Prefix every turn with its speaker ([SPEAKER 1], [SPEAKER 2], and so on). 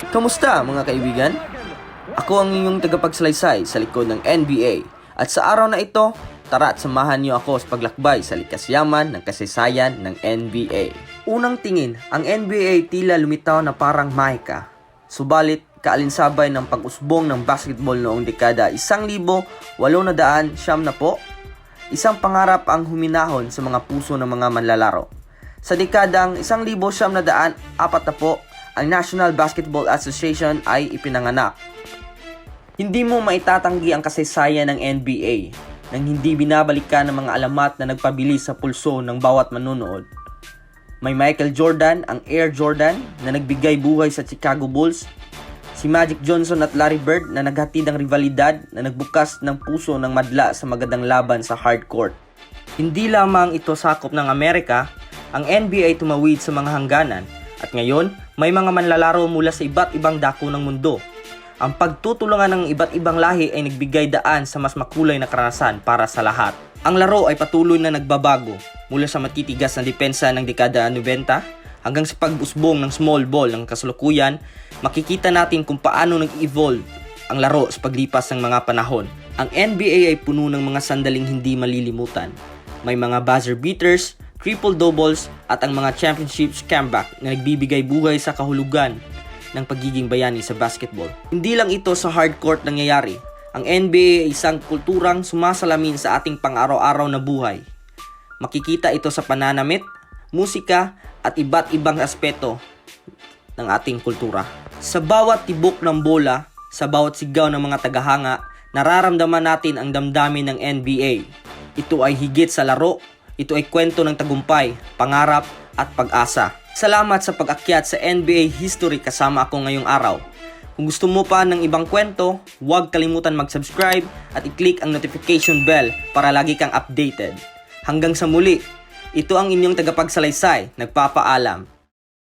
[SPEAKER 1] Kamusta mga kaibigan? Ako ang inyong tagapagsalaysay sa likod ng NBA. At sa araw na ito, tara at samahan niyo ako sa paglakbay sa likas yaman ng kasaysayan ng NBA. Unang tingin, ang NBA tila lumitaw na parang mahika. Subalit, kaalinsabay ng pag-usbong ng basketball noong dekada 1890 na po, isang pangarap ang huminahon sa mga puso ng mga manlalaro. Sa dekadang 1940 na po, ang National Basketball Association ay ipinanganak. Hindi mo maitatanggi ang kasaysayan ng NBA nang hindi binabalikan ng mga alamat na nagpabilis sa pulso ng bawat manonood. May Michael Jordan, ang Air Jordan, na nagbigay buhay sa Chicago Bulls. Si Magic Johnson at Larry Bird na naghatid ng rivalidad na nagbukas ng puso ng madla sa magandang laban sa hardcourt. Hindi lamang ito sakop ng Amerika, ang NBA tumawid sa mga hangganan at ngayon may mga manlalaro mula sa iba't ibang dako ng mundo. Ang pagtutulungan ng iba't ibang lahi ay nagbigay daan sa mas makulay na karanasan para sa lahat. Ang laro ay patuloy na nagbabago mula sa matitigas na depensa ng dekada 90 hanggang sa pag-usbong ng small ball ng kasalukuyan. Makikita natin kung paano nag-evolve ang laro sa paglipas ng mga panahon. Ang NBA ay puno ng mga sandaling hindi malilimutan. May mga buzzer beaters, triple-doubles at ang mga championships comeback na nagbibigay buhay sa kahulugan ng pagiging bayani sa basketball. Hindi lang ito sa hardcourt nangyayari. Ang NBA ay isang kulturang sumasalamin sa ating pang-araw-araw na buhay. Makikita ito sa pananamit, musika at iba't ibang aspeto ng ating kultura. Sa bawat tibok ng bola, sa bawat sigaw ng mga tagahanga, nararamdaman natin ang damdamin ng NBA. Ito ay higit sa laro. Ito ay kwento ng tagumpay, pangarap at pag-asa. Salamat sa pag-akyat sa NBA history kasama ako ngayong araw. Kung gusto mo pa ng ibang kwento, huwag kalimutan mag-subscribe at i-click ang notification bell para lagi kang updated. Hanggang sa muli, ito ang inyong tagapagsalaysay, nagpapaalam.